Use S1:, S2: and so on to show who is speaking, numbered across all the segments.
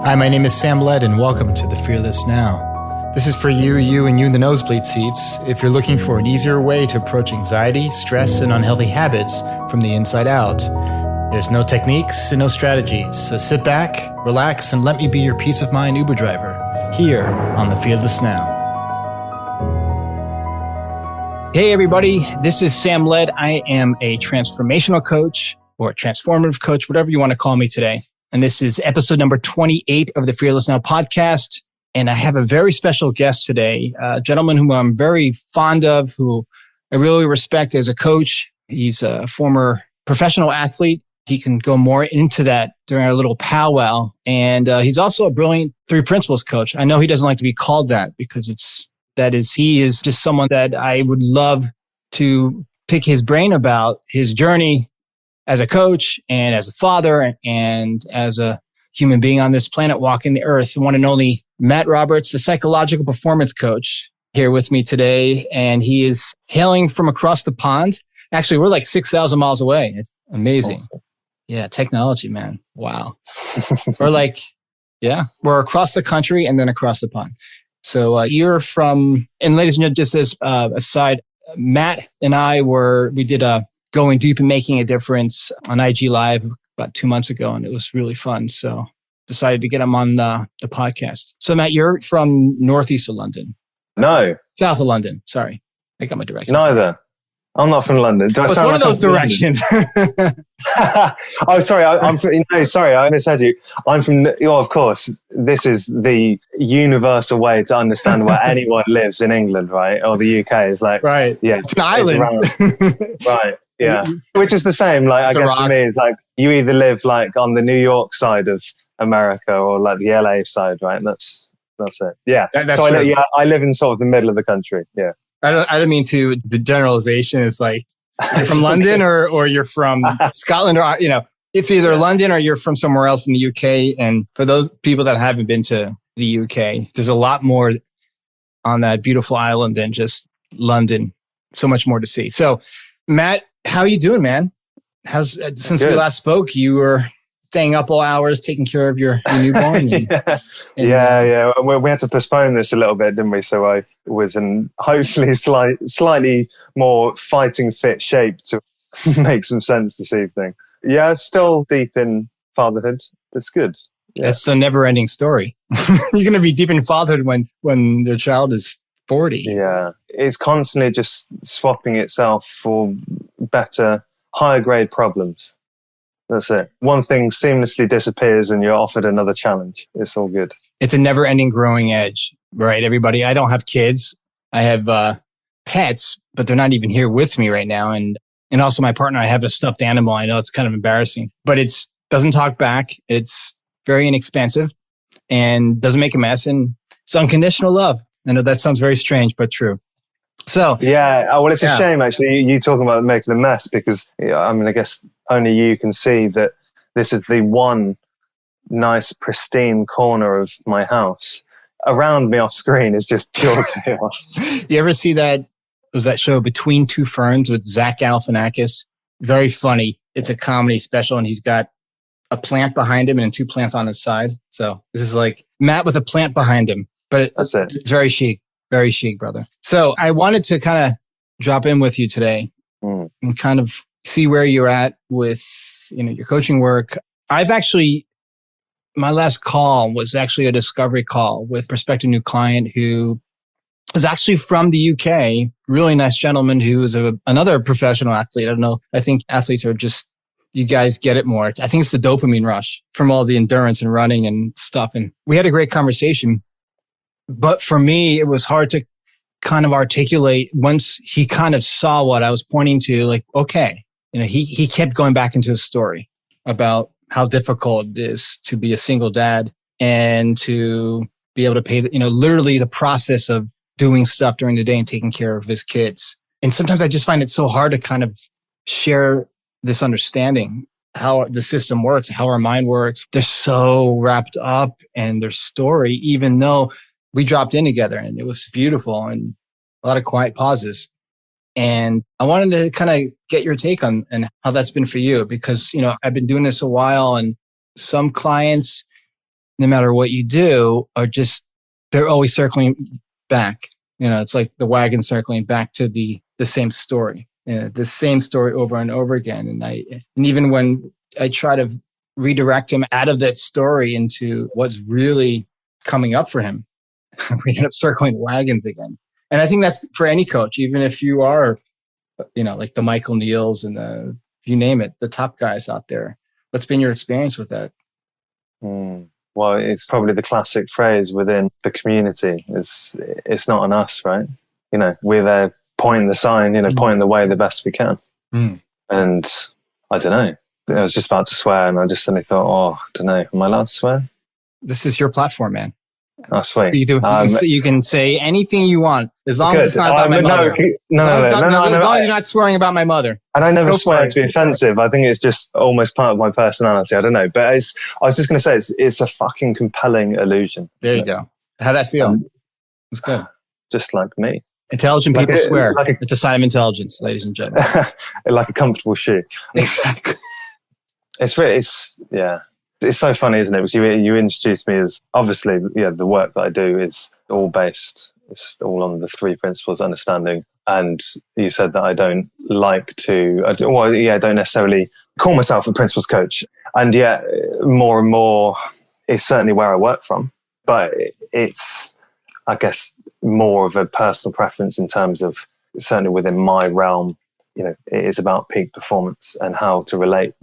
S1: Hi, my name is Sam Led, and welcome to The Fearless Now. This is for you in the nosebleed seats, if you're looking for an easier way to approach anxiety, stress, and unhealthy habits from the inside out. There's no techniques and no strategies, so sit back, relax, and let me be your peace of mind Uber driver, here on The Fearless Now. Hey everybody, this is Sam Led. I am a transformational coach or a transformative coach, whatever you want to call me today. And this is episode number 28 of the Fearless Now podcast. And I have a very special guest today, a gentleman whom I'm very fond of, who I really respect as a coach. He's a former professional athlete. He can go more into that during our little powwow. And he's also a brilliant three principles coach. I know he doesn't like to be called that because he is just someone that I would love to pick his brain about his journey as a coach and as a father and as a human being on this planet walking the earth. The one and only Matt Roberts, the psychological performance coach, here with me today. And he is hailing from across the pond. Actually, we're like 6,000 miles away. It's amazing. Awesome. Yeah, technology, man. Wow. We're across the country and then across the pond. So you're from, and ladies and gentlemen, just as aside, Matt and we did a Going Deep and Making a Difference on IG Live about 2 months ago, and it was really fun. So decided to get him on the podcast. So Matt, you're from northeast of London.
S2: No.
S1: South of London. Sorry. I got my directions.
S2: Neither. I'm not from London.
S1: Do I sound one of those directions?
S2: Oh, sorry. I misheard you. I'm from, of course, this is the universal way to understand where anyone lives in England, right? Or the UK is like,
S1: right.
S2: Yeah.
S1: It's an island.
S2: Right. Yeah. Which is the same. Like, I guess for me, it's like you either live like on the New York side of America or like the LA side, right? That's it. Yeah. I live in sort of the middle of the country. Yeah.
S1: I don't mean to, the generalization is like, you're from London or you're from Scotland, or, it's either London or you're from somewhere else in the UK. And for those people that haven't been to the UK, there's a lot more on that beautiful island than just London. So much more to see. So Matt, how are you doing, man? Since we last spoke, you were staying up all hours, taking care of your newborn.
S2: Yeah. We had to postpone this a little bit, didn't we? So I was in hopefully slightly more fighting fit shape to make some sense this evening. Yeah, still deep in fatherhood. It's good. Yeah.
S1: That's a never-ending story. You're going to be deep in fatherhood when your child is 40.
S2: Yeah, it's constantly just swapping itself for better, higher grade problems. That's it. One thing seamlessly disappears and you're offered another challenge. It's all good.
S1: It's a never-ending growing edge, right, everybody? I don't have kids. I have pets, but they're not even here with me right now. And also my partner, I have a stuffed animal. I know it's kind of embarrassing, but it doesn't talk back. It's very inexpensive and doesn't make a mess. And it's unconditional love. I know that sounds very strange, but true. So
S2: yeah, well, it's a shame actually. You talking about making a mess because I guess only you can see that this is the one nice, pristine corner of my house. Around me off screen is just pure chaos.
S1: You ever see that? Was that show Between Two Ferns with Zach Galifianakis? Very funny. It's a comedy special, and he's got a plant behind him and two plants on his side. So this is like Matt with a plant behind him. But
S2: that's it.
S1: It's very chic, brother. So I wanted to kind of drop in with you today and kind of see where you're at with, your coaching work. My last call was actually a discovery call with a prospective new client who is actually from the UK, really nice gentleman who is another professional athlete. I don't know. I think athletes are just, you guys get it more. I think it's the dopamine rush from all the endurance and running and stuff. And we had a great conversation. But for me, it was hard to kind of articulate once he kind of saw what I was pointing to, like, okay, he kept going back into his story about how difficult it is to be a single dad and to be able to pay, literally the process of doing stuff during the day and taking care of his kids. And sometimes I just find it so hard to kind of share this understanding, how the system works, how our mind works. They're so wrapped up in their story, even though we dropped in together and it was beautiful and a lot of quiet pauses. And I wanted to kind of get your take on and how that's been for you, because, I've been doing this a while and some clients no matter what you do, are just, they're always circling back. It's like the wagon circling back to the same story, the same story over and over again. And even when I try to redirect him out of that story into what's really coming up for him, we end up circling wagons again. And I think that's for any coach, even if you are, like the Michael Neals and you name it, the top guys out there. What's been your experience with that?
S2: Well, it's probably the classic phrase within the community. It's not on us, right? We're there pointing the sign, pointing the way the best we can. And I don't know. I was just about to swear and I just suddenly thought, I don't know, am I allowed to swear?
S1: This is your platform, man.
S2: Oh, sweet.
S1: You can say anything you want, as long as it's not about my mother. As long as you're not swearing about my mother.
S2: And I never swear to be offensive. I think it's just almost part of my personality. I don't know. But I was just going to say, it's a fucking compelling illusion.
S1: There you go. How'd that feel? It's good.
S2: Just like me.
S1: Intelligent people swear. It's a sign of intelligence, ladies and gentlemen.
S2: Like a comfortable shoe.
S1: Exactly.
S2: It's so funny, isn't it? Because you introduced me as, obviously, the work that I do is all based, it's all on the 3 principles of understanding. And you said that I don't don't necessarily call myself a principles coach. And yet, more and more, it's certainly where I work from. But it's, I guess, more of a personal preference in terms of, certainly within my realm, it is about peak performance and how to relate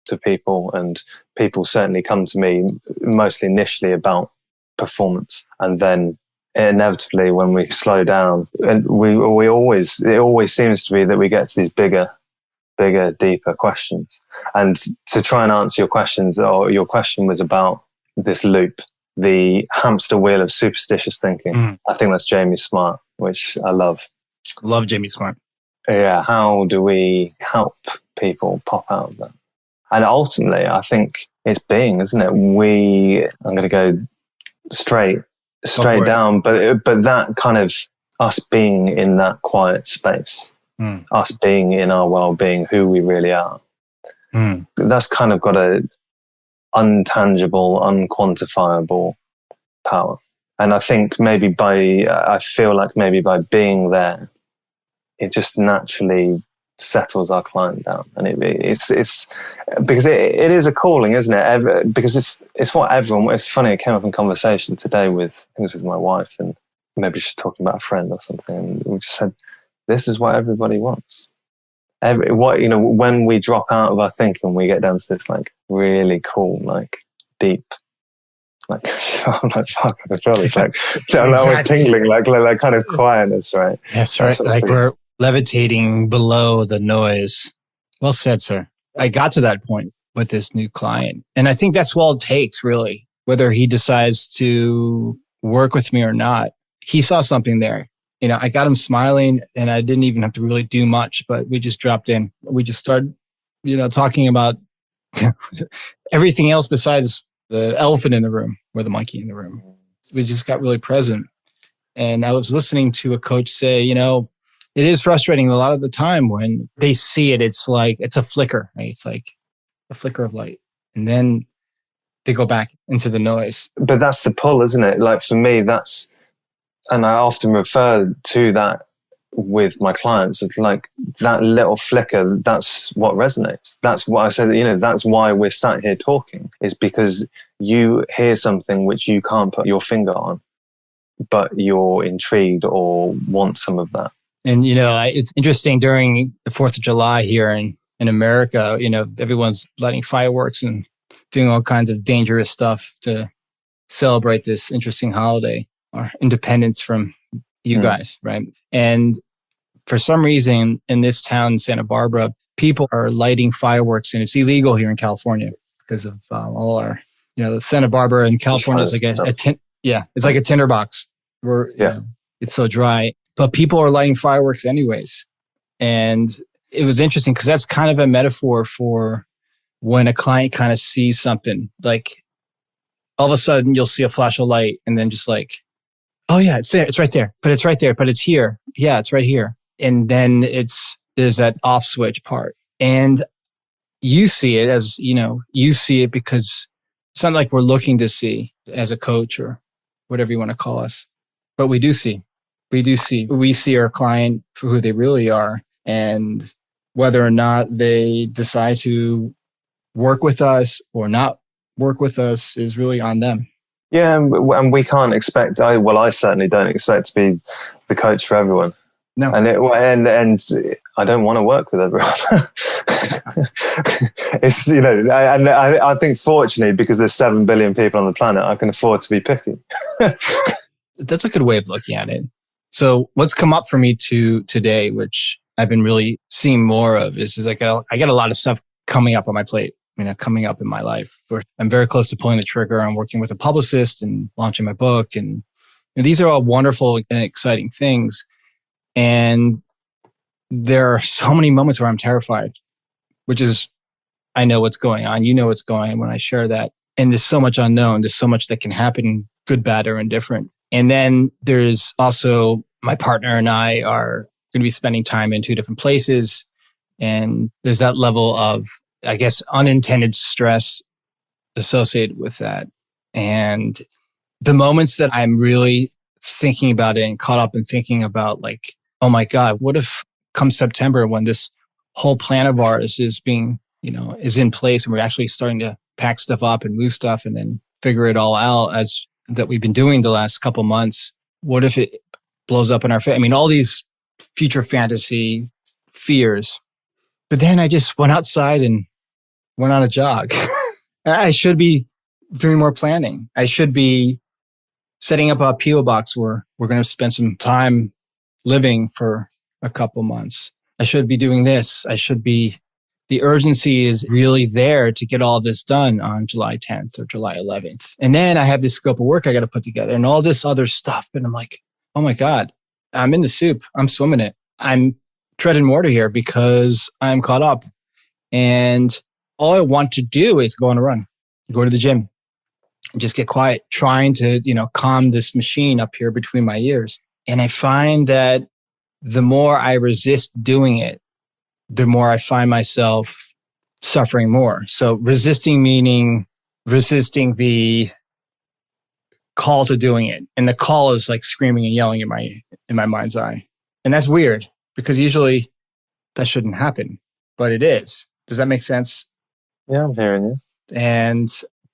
S2: to people, and people certainly come to me mostly initially about performance, and then inevitably when we slow down, and it always seems to be that we get to these bigger, deeper questions. And to try and answer your questions, or your question was about this loop, the hamster wheel of superstitious thinking. I think that's Jamie Smart, which I love.
S1: Love Jamie Smart.
S2: Yeah, how do we help people pop out of that? And ultimately, I think it's being, isn't it? I'm going to go straight down, but that kind of us being in that quiet space, us being in our well-being, who we really are. That's kind of got a untangible, unquantifiable power. And I think I feel like maybe by being there, it just naturally settles our client down. And it's because it is a calling, isn't it? Because it's what everyone. It's funny. I came up in conversation today with my wife, and maybe she's talking about a friend or something, and we just said, "This is what everybody wants." When we drop out of our thinking, we get down to this like really cool, like deep, like I'm like fuck. I feel it's like I was tingling, like kind of quietness, right?
S1: That's right. Like we're levitating below the noise. Well said, sir. I got to that point with this new client. And I think that's all it takes, really, whether he decides to work with me or not. He saw something there. I got him smiling, and I didn't even have to really do much, but we just dropped in. We just started, talking about everything else besides the elephant in the room or the monkey in the room. We just got really present. And I was listening to a coach say, it is frustrating a lot of the time when they see it. It's like, it's a flicker, right? It's like a flicker of light. And then they go back into the noise.
S2: But that's the pull, isn't it? Like for me, and I often refer to that with my clients. It's like that little flicker, that's what resonates. That's what I said, that's why we're sat here talking, is because you hear something which you can't put your finger on, but you're intrigued or want some of that.
S1: And, it's interesting during the 4th of July here in America, everyone's lighting fireworks and doing all kinds of dangerous stuff to celebrate this interesting holiday, or independence from you guys, right? And for some reason in this town, Santa Barbara, people are lighting fireworks, and it's illegal here in California because of all our, the Santa Barbara in California is like it's like a tinderbox where it's so dry. But people are lighting fireworks anyways. And it was interesting because that's kind of a metaphor for when a client kind of sees something, like all of a sudden you'll see a flash of light and then just like, oh yeah, it's there. It's right there, but it's right there, but it's here. Yeah, it's right here. And then there's that off switch part. And you see it as, you see it because It's not like we're looking to see as a coach or whatever you want to call us, but we do see. We see our client for who they really are, and whether or not they decide to work with us or not work with us is really on them.
S2: Yeah, and we can't expect. I certainly don't expect to be the coach for everyone.
S1: No,
S2: and I don't want to work with everyone. It's and I think fortunately because there's 7 billion people on the planet, I can afford to be picky.
S1: That's a good way of looking at it. So what's come up for me today, which I've been really seeing more of, is I got a lot of stuff coming up on my plate. Coming up in my life where I'm very close to pulling the trigger. I'm working with a publicist and launching my book. And these are all wonderful and exciting things. And there are so many moments where I'm terrified, which is, I know what's going on. You know what's going on when I share that. And there's so much unknown. There's so much that can happen, good, bad, or indifferent. And then there's also my partner and I are going to be spending time in 2 different places. And there's that level of, I guess, unintended stress associated with that. And the moments that I'm really thinking about it and caught up in thinking about like, oh my God, what if come September when this whole plan of ours is being, is in place and we're actually starting to pack stuff up and move stuff and then figure it all out as that we've been doing the last couple months. What if it blows up in our face? All these future fantasy fears. But then I just went outside and went on a jog. I should be doing more planning. I should be setting up a PO box where we're going to spend some time living for a couple months. I should be doing this. The urgency is really there to get all this done on July 10th or July 11th. And then I have this scope of work I got to put together and all this other stuff. And I'm like, oh my God, I'm in the soup. I'm swimming it. I'm treading water here because I'm caught up. And all I want to do is go on a run, go to the gym, and just get quiet, trying to, calm this machine up here between my ears. And I find that the more I resist doing it, the more I find myself suffering more. So resisting meaning resisting the call to doing it. And the call is like screaming and yelling in my mind's eye. And that's weird because usually that shouldn't happen, but it is. Does that make sense?
S2: Yeah, I'm hearing you.
S1: And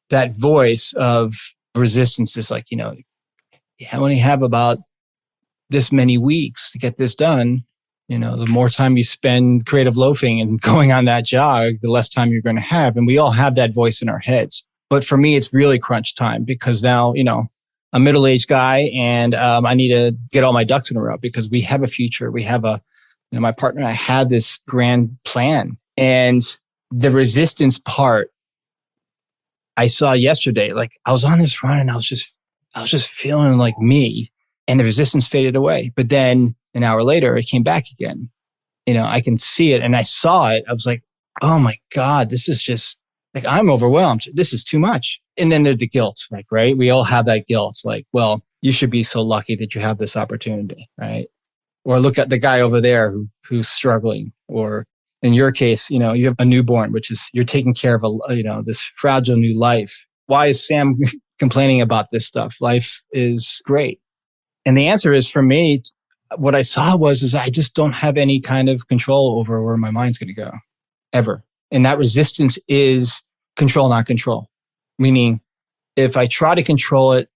S1: that voice of resistance is like, you only have about this many weeks to get this done. The more time you spend creative loafing and going on that jog, the less time you're going to have. And we all have that voice in our heads. But for me, it's really crunch time because now, I'm a middle-aged guy and I need to get all my ducks in a row because we have a future. We have my partner and I had this grand plan. And the resistance part I saw yesterday, like I was on this run and I was just feeling like me and the resistance faded away. But then an hour later, it came back again. I can see it and I saw it. I was like, oh my God, this is just like, I'm overwhelmed. This is too much. And then there's the guilt, like, right? We all have that guilt. Like, well, you should be so lucky that you have this opportunity, right? Or look at the guy over there who's struggling. Or in your case, you have a newborn, which is you're taking care of this fragile new life. Why is Sam complaining about this stuff? Life is great. And the answer is for me, what I saw was I just don't have any kind of control over where my mind's going to go ever. And that resistance is control, not control. Meaning if I try to control it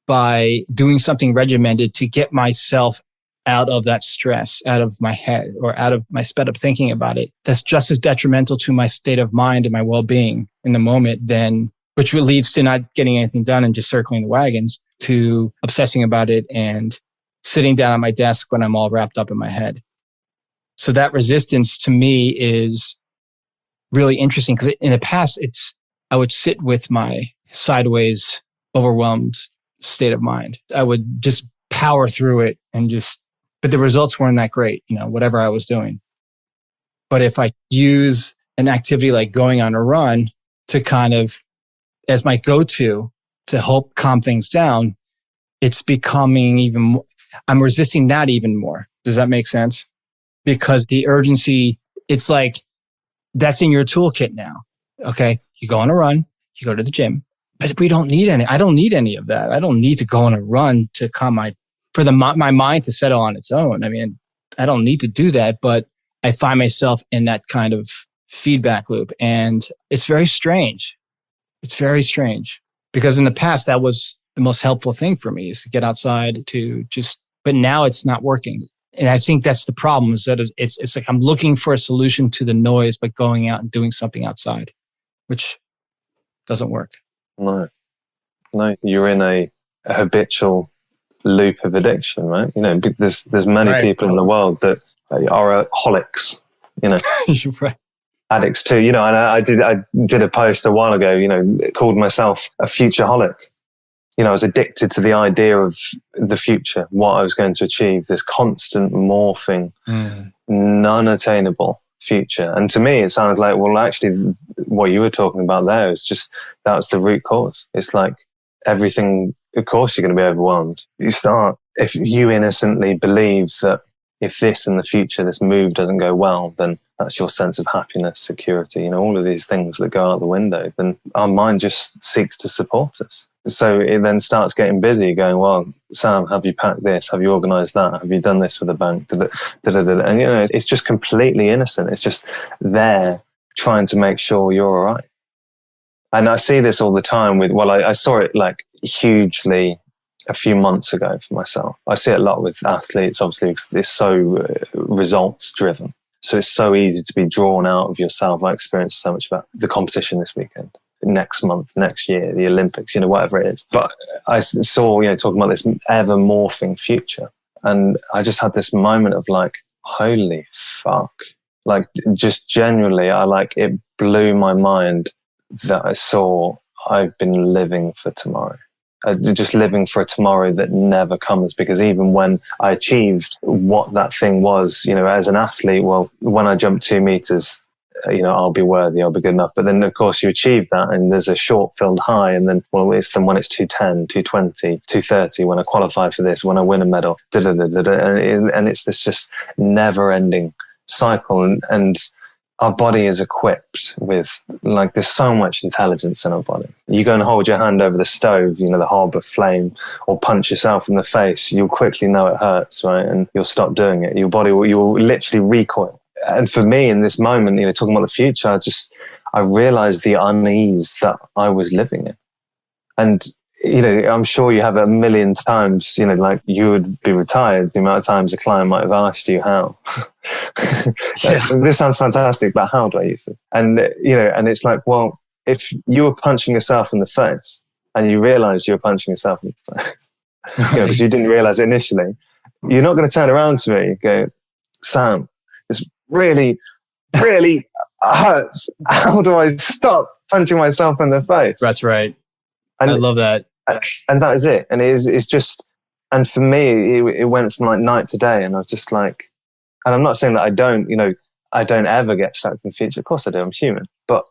S1: by doing something regimented to get myself out of that stress, out of my head or out of my sped up thinking about it, that's just as detrimental to my state of mind and my well-being in the moment which leads to not getting anything done and just circling the wagons, to obsessing about it and sitting down at my desk when I'm all wrapped up in my head. So that resistance to me is really interesting because in the past, I would sit with my sideways, overwhelmed state of mind. I would just power through it but the results weren't that great, whatever I was doing. But if I use an activity like going on a run to kind of as my go-to to help calm things down, it's becoming even more, I'm resisting that even more. Does that make sense? Because the urgency, it's like, that's in your toolkit now. Okay. You go on a run, you go to the gym, But we don't need any. I don't need any of that. I don't need to go on a run to calm my mind to settle on its own. I mean, I don't need to do that, but I find myself in that kind of feedback loop, and it's very strange. It's very strange because in the past that was the most helpful thing for me, is to get outside but now it's not working. And I think that's the problem, is that it's like I'm looking for a solution to the noise, but going out and doing something outside, which doesn't work.
S2: No, you're in a habitual loop of addiction, right? There's many people in the world that are holics,
S1: Right.
S2: Addicts too, and I did a post a while ago, called myself a futureholic. I was addicted to the idea of the future, what I was going to achieve, this constant morphing, non-attainable future. And to me, it sounded like, well, actually, what you were talking about there is just, that's the root cause. It's like everything, of course, you're going to be overwhelmed. If you innocently believe that if this in the future, this move doesn't go well, then that's your sense of happiness, security, all of these things that go out the window, then our mind just seeks to support us. So it then starts getting busy going, well, Sam, have you packed this? Have you organized that? Have you done this for the bank? And, it's just completely innocent. It's just there trying to make sure you're all right. And I see this all the time I saw it like hugely a few months ago for myself. I see it a lot with athletes, obviously, because it's so results driven. So it's so easy to be drawn out of yourself. I experienced so much about the competition this weekend, next month, next year, the Olympics, whatever it is. But I saw, talking about this ever morphing future. And I just had this moment of like, holy fuck. Like, just genuinely, it blew my mind that I saw I've been living for tomorrow. Just living for a tomorrow that never comes, because even when I achieved what that thing was, as an athlete, well, when I jumped 2 meters, I'll be worthy, I'll be good enough. But then, of course, you achieve that and there's a short filled high. And then, well, it's then when it's 210, 220, 230, when I qualify for this, when I win a medal, and it's this just never ending cycle. And our body is equipped with, like, there's so much intelligence in our body. You go and hold your hand over the stove, the hob of flame, or punch yourself in the face, you'll quickly know it hurts, right? And you'll stop doing it. Your body you'll literally recoil. And for me in this moment, talking about the future, I realized the unease that I was living in. And, I'm sure you have it a million times, like you would be retired, the amount of times a client might have asked you how. This sounds fantastic, but how do I use it? And, and it's like, well, if you were punching yourself in the face and you realize you're punching yourself in the face, because you didn't realize it initially, you're not going to turn around to me and go, Sam, this really, really hurts. How do I stop punching myself in the face?
S1: That's right.
S2: And
S1: I love that.
S2: And that is it. And it's just, and for me, it went from like night to day. And I was just like, and I'm not saying that I don't ever get stuck in the future. Of course I do. I'm human. But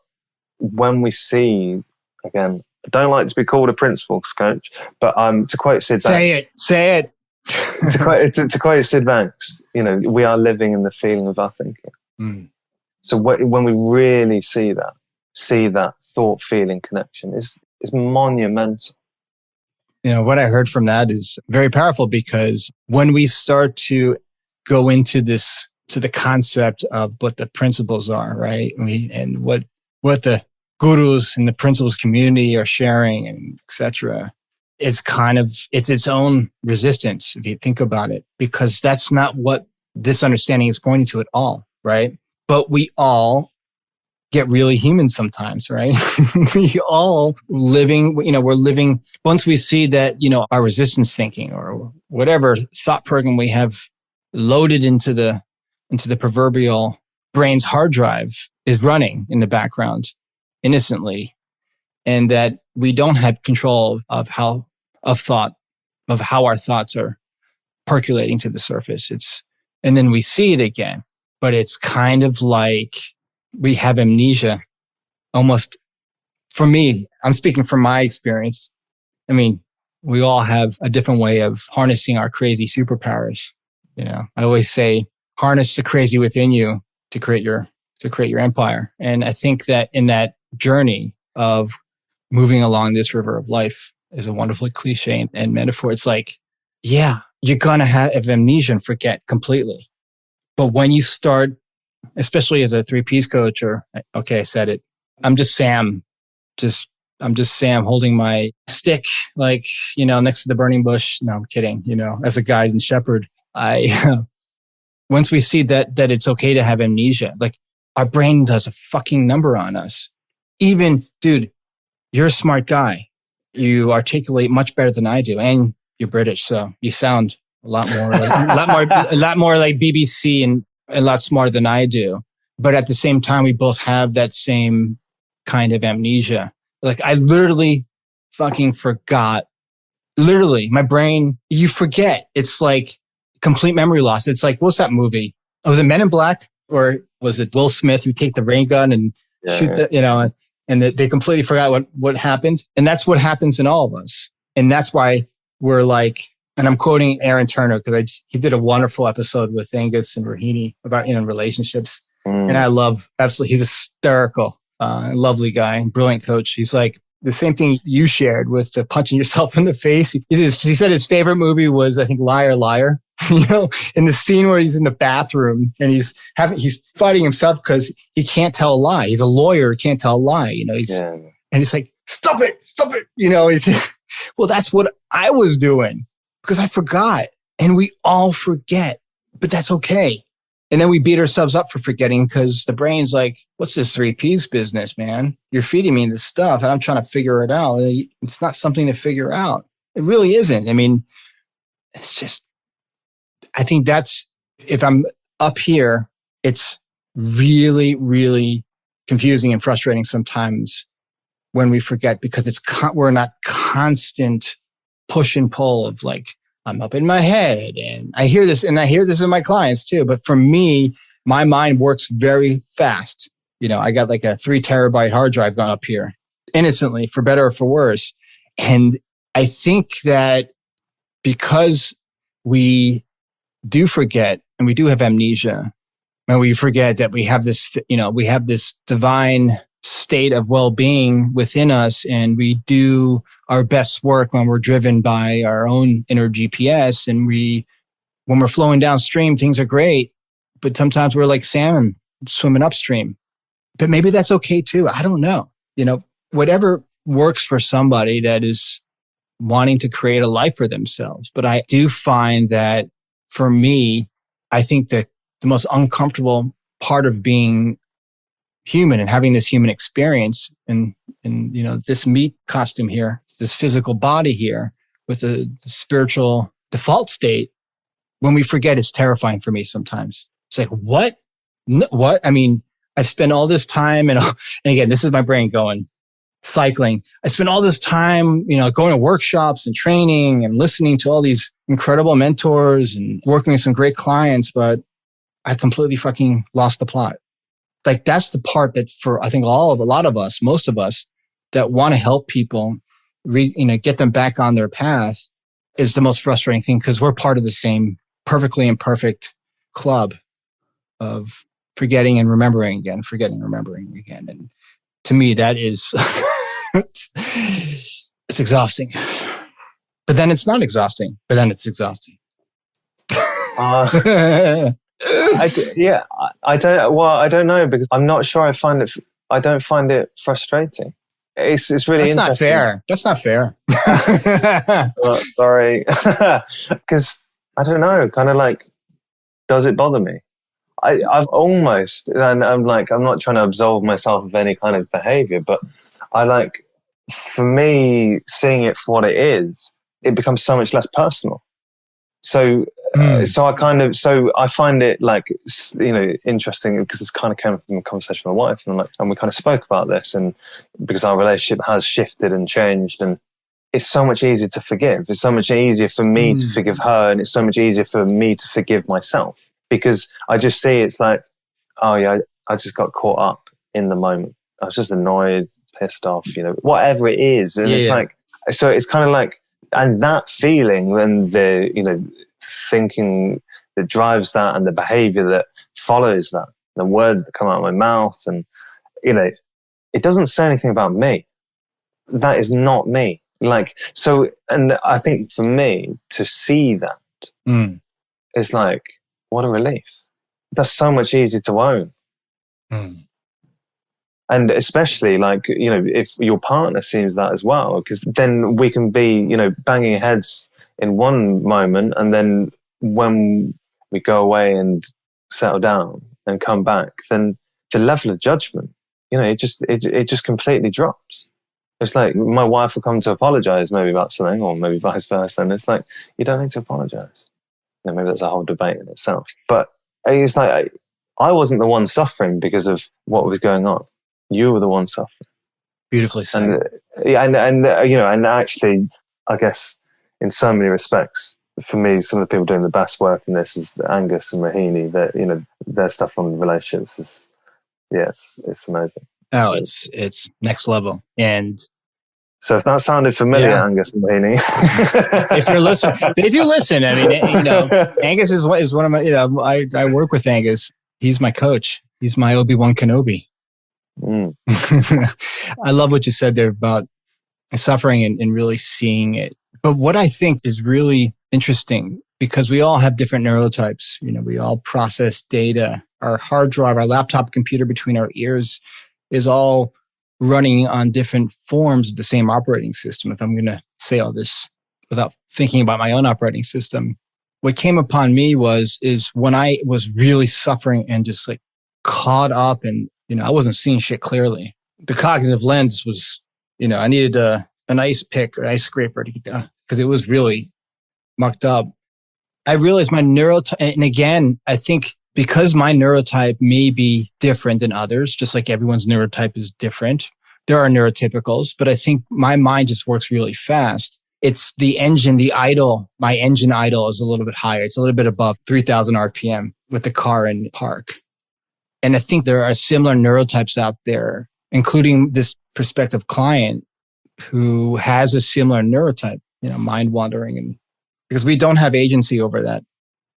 S2: when we see, again, I don't like to be called a principles coach, but to quote Sid Banks.
S1: Say it.
S2: to quote Sid Banks, we are living in the feeling of our thinking.
S1: Mm.
S2: So when we really see that thought feeling connection is monumental.
S1: What I heard from that is very powerful, because when we start to go into the concept of what the principles are, right? And what the gurus and the principles community are sharing, and etc. It's its own resistance, if you think about it, because that's not what this understanding is pointing to at all, right? But we all get really human sometimes, right? We all living, we're living, once we see that, our resistance thinking or whatever thought program we have loaded into the proverbial brain's hard drive is running in the background innocently, and that we don't have control of how our thoughts are percolating to the surface. And then we see it again, but it's kind of like we have amnesia almost. For me, I'm speaking from my experience. I mean, we all have a different way of harnessing our crazy superpowers. I always say, harness the crazy within you to create your empire. And I think that in that journey of moving along this river of life is a wonderful cliche and metaphor. It's like, yeah, you're going to have amnesia and forget completely. But when you start, especially as a 3Ps coach, okay, I said it. I'm just Sam. I'm just Sam holding my stick, like, next to the burning bush. No, I'm kidding. As a guide and shepherd, once we see that it's okay to have amnesia, like our brain does a fucking number on us. Even, dude, you're a smart guy. You articulate much better than I do, and you're British, so you sound a lot more like BBC and a lot smarter than I do. But at the same time, we both have that same kind of amnesia. Like I literally fucking forgot. Literally, my brain, you forget. It's like complete memory loss. It's like, what's that movie? Was it Men in Black, or was it Will Smith who take the rain gun and shoot the, and they completely forgot what happened. And that's what happens in all of us. And that's why we're like, and I'm quoting Aaron Turner because he did a wonderful episode with Angus and Rahini about, relationships. And I love, absolutely, he's hysterical, lovely guy, brilliant coach. He's like the same thing you shared with the punching yourself in the face. He said his favorite movie was, I think, Liar, Liar. In the scene where he's in the bathroom and he's fighting himself because he can't tell a lie. He's a lawyer, he can't tell a lie. And he's like, stop it. Well, that's what I was doing because I forgot, and we all forget, but that's okay. And then we beat ourselves up for forgetting because the brain's like, what's this 3Ps business, man? You're feeding me this stuff and I'm trying to figure it out. It's not something to figure out. It really isn't. I mean, it's just, I think that's, if I'm up here, it's really, really confusing and frustrating sometimes when we forget because we're not constant push and pull of like, I'm up in my head and I hear this in my clients too. But for me, my mind works very fast. I got like a 3 terabyte hard drive going up here innocently, for better or for worse. And I think that because we do forget and we do have amnesia, and we forget that we have this divine state of well-being within us, and we do our best work when we're driven by our own inner GPS, and when we're flowing downstream, things are great, but sometimes we're like salmon swimming upstream. But maybe that's okay too. I don't know. Whatever works for somebody that is wanting to create a life for themselves. But I do find that for me, I think that the most uncomfortable part of being human and having this human experience and this meat costume here, this physical body here with the spiritual default state, when we forget, it's terrifying for me sometimes. It's like, what? What? I mean, I spend all this time and again, this is my brain going, cycling. I spent all this time, going to workshops and training and listening to all these incredible mentors and working with some great clients, but I completely fucking lost the plot. Like that's the part that for, I think a lot of us, most of us that want to help people, get them back on their path is the most frustrating thing because we're part of the same perfectly imperfect club of forgetting and remembering again, forgetting and remembering again. And to me, that is, it's exhausting. But then it's not exhausting, but then it's exhausting.
S2: I don't know because I'm not sure I don't find it frustrating. It's really interesting.
S1: That's not fair.
S2: Oh, sorry. Because I don't know, kind of like, does it bother me? I've almost, and I'm not trying to absolve myself of any kind of behavior, but for me, seeing it for what it is, it becomes so much less personal. So I find it interesting because this kind of came from a conversation with my wife, and we kind of spoke about this, and because our relationship has shifted and changed, and it's so much easier to forgive. It's so much easier for me to forgive her, and it's so much easier for me to forgive myself because I just see it's like, oh yeah, I just got caught up in the moment. I was just annoyed, pissed off, whatever it is, and so it's kind of like. And that feeling and the, thinking that drives that and the behavior that follows that, the words that come out of my mouth and, it doesn't say anything about me. that is not me. Like, so, and I think for me to see that is like, what a relief. That's so much easier to own. And especially like, you know, if your partner sees that as well, because then we can be, you know, banging heads in one moment, and then when we go away and settle down and come back, then the level of judgment, you know, it just completely drops. It's like my wife will come to apologize maybe about something, or maybe vice versa, and it's like, you don't need to apologize. You know, maybe that's a whole debate in itself. But it's like I wasn't the one suffering because of what was going on. You were the one suffering.
S1: Beautifully said.
S2: And you know, and actually, I guess in so many respects, for me, some of the people doing the best work in this is Angus and Rahini. That, you know, their stuff on relationships is, it's amazing.
S1: Oh, it's next level. And
S2: so if that sounded familiar, Angus and Rahini,
S1: if you're listening, they do listen. I mean, you know, Angus is one of my, you know, I work with Angus. He's my coach. He's my Obi-Wan Kenobi. I love what you said there about suffering and really seeing it. But what I think is really interesting, because we all have different neurotypes. You know, we all process data. Our hard drive, our laptop computer between our ears is all running on different forms of the same operating system. If I'm going to say all this without thinking about my own operating system, what came upon me is when I was really suffering and just like caught up, and, you know, I wasn't seeing shit clearly. The cognitive lens was, you know, I needed an ice pick or ice scraper to get because it was really mucked up. I realized my neurotype, and again, I think because my neurotype may be different than others, just like everyone's neurotype is different. There are neurotypicals, but I think my mind just works really fast. It's the engine, my engine idle is a little bit higher. It's a little bit above 3,000 RPM with the car in park. And I think there are similar neurotypes out there, including this prospective client who has a similar neurotype, you know, mind wandering, and because we don't have agency over that.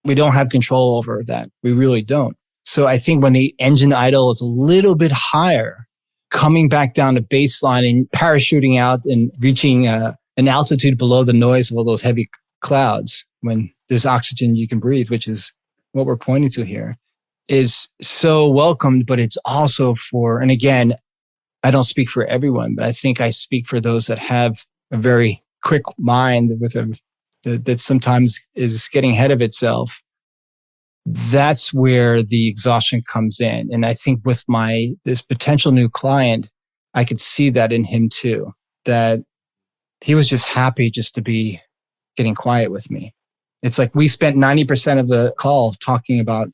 S1: We don't have control over that. We really don't. So I think when the engine idle is a little bit higher, coming back down to baseline and parachuting out and reaching an altitude below the noise of all those heavy clouds, when there's oxygen you can breathe, which is what we're pointing to here, is so welcomed. But it's also for, and again, I don't speak for everyone, but I think I speak for those that have a very quick mind with that sometimes is getting ahead of itself. That's where the exhaustion comes in. And I think with this potential new client, I could see that in him too, that he was just happy just to be getting quiet with me. It's like we spent 90% of the call talking about, it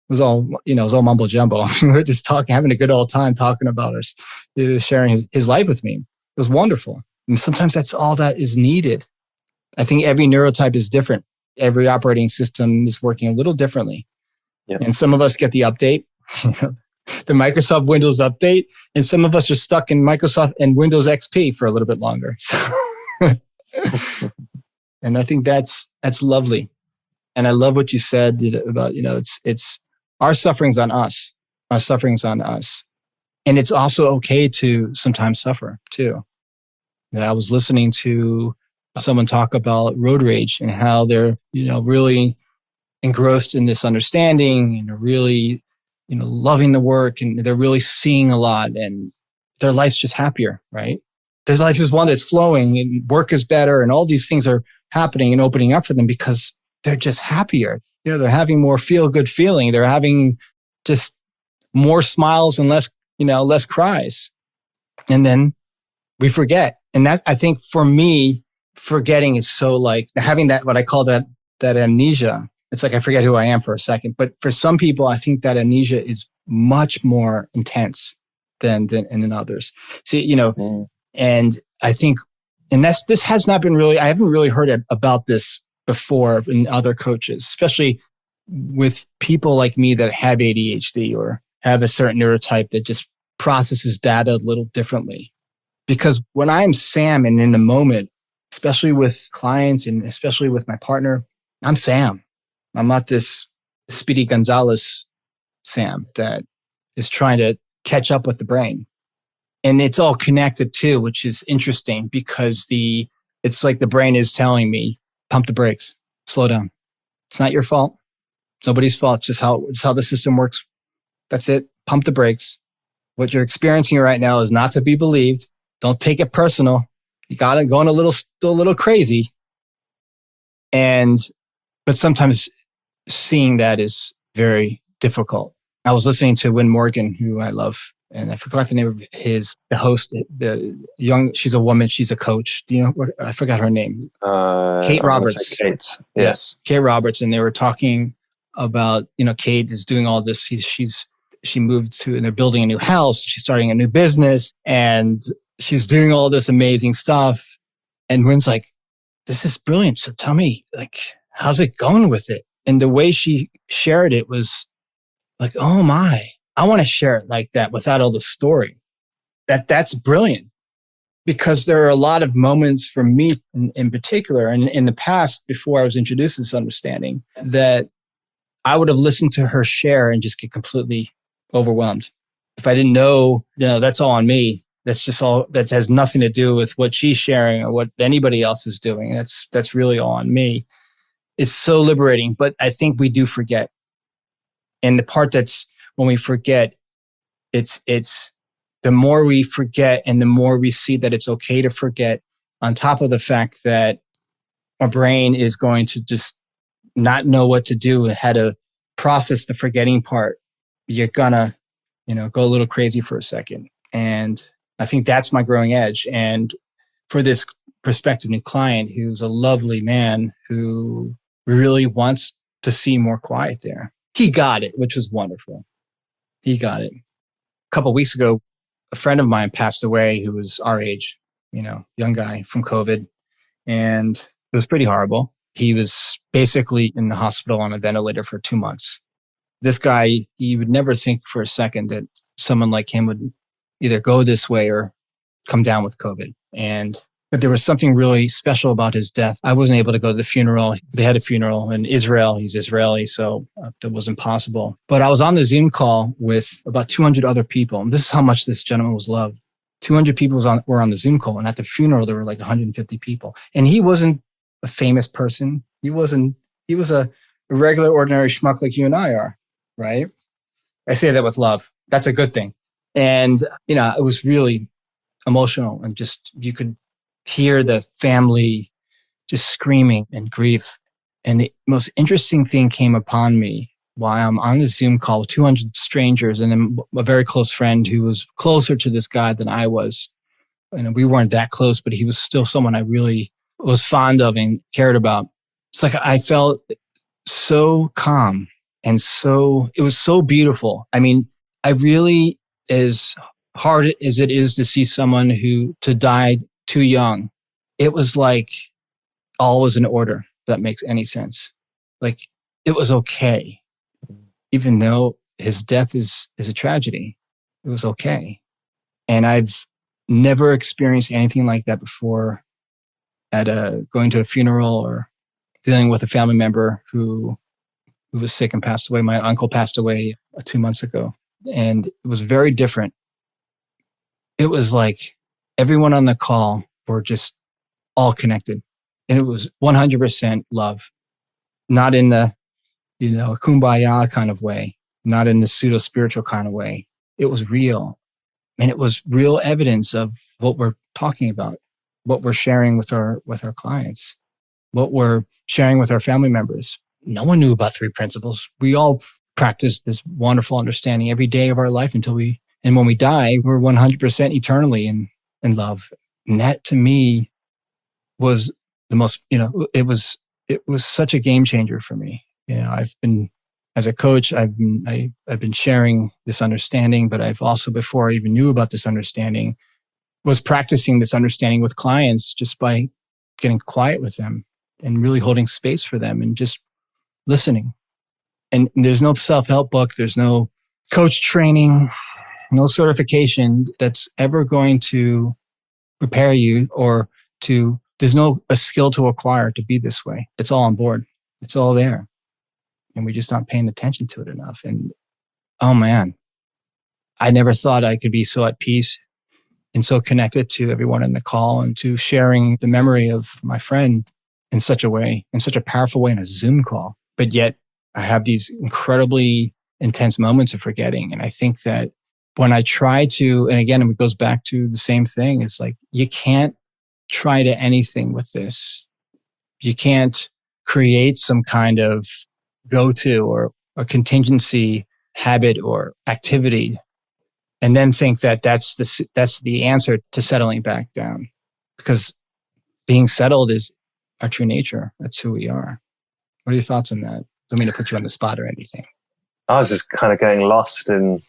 S1: was all mumble jumbo. We were just having a good old time talking about us, sharing his life with me. It was wonderful. And sometimes that's all that is needed. I think every neurotype is different. Every operating system is working a little differently. Yep. And some of us get the update, the Microsoft Windows update, and some of us are stuck in Microsoft and Windows XP for a little bit longer. And I think that's lovely. And I love what you said about, you know, it's our suffering's on us. Our suffering's on us. And it's also okay to sometimes suffer too. I was listening to someone talk about road rage and how they're, you know, really engrossed in this understanding and are really, you know, loving the work, and they're really seeing a lot, and their life's just happier, right? Their life is one that's flowing and work is better, and all these things are happening and opening up for them because they're just happier. You know, they're having more feel-good feeling. They're having just more smiles and less cries. And then we forget. And that, I think for me, forgetting is so like having that, what I call that amnesia. It's like I forget who I am for a second. But for some people, I think that amnesia is much more intense than in others. See, you know, and I think, and this has not been really, I haven't really heard about this before in other coaches, especially with people like me that have ADHD or have a certain neurotype that just processes data a little differently. Because when I'm Sam and in the moment, especially with clients and especially with my partner, I'm Sam. I'm not this Speedy Gonzalez Sam that is trying to catch up with the brain. And it's all connected too, which is interesting because it's like the brain is telling me, pump the brakes, slow down. It's not your fault. It's nobody's fault. It's just how the system works. That's it. Pump the brakes. What you're experiencing right now is not to be believed. Don't take it personal. You got it going still a little crazy. But sometimes seeing that is very difficult. I was listening to Win Morgan, who I love, and I forgot the name of the host, she's a woman, she's a coach. Do you know what? I forgot her name. Kate Roberts.
S2: Kate.
S1: Yes. Kate Roberts. And they were talking about, Kate is doing all this. She moved to, and they're building a new house. She's starting a new business and she's doing all this amazing stuff. And Wynn's like, this is brilliant. So tell me, like, how's it going with it? And the way she shared it was like, oh my, I want to share it like that without all the story. That's brilliant. Because there are a lot of moments for me in particular, and in the past, before I was introduced to this understanding, that I would have listened to her share and just get completely overwhelmed. If I didn't know, that's all on me. That's just all, that has nothing to do with what she's sharing or what anybody else is doing. That's really all on me. It's so liberating, but I think we do forget. And the part that's when we forget, it's the more we forget and the more we see that it's okay to forget, on top of the fact that our brain is going to just not know what to do and how to process the forgetting part, you're gonna, go a little crazy for a second. And I think that's my growing edge. And for this prospective new client, who's a lovely man who really wants to see more quiet there, he got it, which was wonderful. He got it. A couple of weeks ago, a friend of mine passed away who was our age, young guy, from COVID. And it was pretty horrible. He was basically in the hospital on a ventilator for 2 months. This guy, you would never think for a second that someone like him would either go this way or come down with COVID. But there was something really special about his death. I wasn't able to go to the funeral. They had a funeral in Israel. He's Israeli, so that wasn't possible. But I was on the Zoom call with about 200 other people. And this is how much this gentleman was loved. 200 people were on the Zoom call. And at the funeral, there were like 150 people. And he wasn't a famous person. He was a regular, ordinary schmuck like you and I are, right? I say that with love. That's a good thing. And, it was really emotional, and just, you could hear the family just screaming in grief. And the most interesting thing came upon me while I'm on the Zoom call with 200 strangers and then a very close friend who was closer to this guy than I was. And we weren't that close, but he was still someone I really was fond of and cared about. It's like I felt so calm and it was so beautiful. I mean, I really, as hard as it is to see someone to die too young, it was like all was in order, if that makes any sense. Like, it was okay. Even though his death is a tragedy, it was okay. And I've never experienced anything like that before at going to a funeral or dealing with a family member who was sick and passed away. My uncle passed away 2 months ago, and it was very different. It was like everyone on the call were just all connected. And it was 100% love, not in the, kumbaya kind of way, not in the pseudo spiritual kind of way. It was real. And it was real evidence of what we're talking about, what we're sharing with our clients, what we're sharing with our family members. No one knew about 3 principles. We all practiced this wonderful understanding every day of our life and when we die, we're 100% eternally in love. And that, to me, was the most, it was such a game changer for me. I've been, as a coach, I've been sharing this understanding, but I've also, before I even knew about this understanding, was practicing this understanding with clients just by getting quiet with them and really holding space for them and just listening. And there's no self-help book. There's no coach training, no certification that's ever going to prepare you there's no a skill to acquire to be this way. It's all on board. It's all there. And we're just not paying attention to it enough. And oh man, I never thought I could be so at peace and so connected to everyone in the call and to sharing the memory of my friend in such a way, in such a powerful way in a Zoom call. But yet I have these incredibly intense moments of forgetting. And I think that when I try to, and again, it goes back to the same thing, it's like, you can't try to anything with this. You can't create some kind of go-to or a contingency habit or activity and then think that that's the answer to settling back down, because being settled is our true nature. That's who we are. What are your thoughts on that? Don't mean to put you on the spot or anything.
S2: I was just kind of getting lost in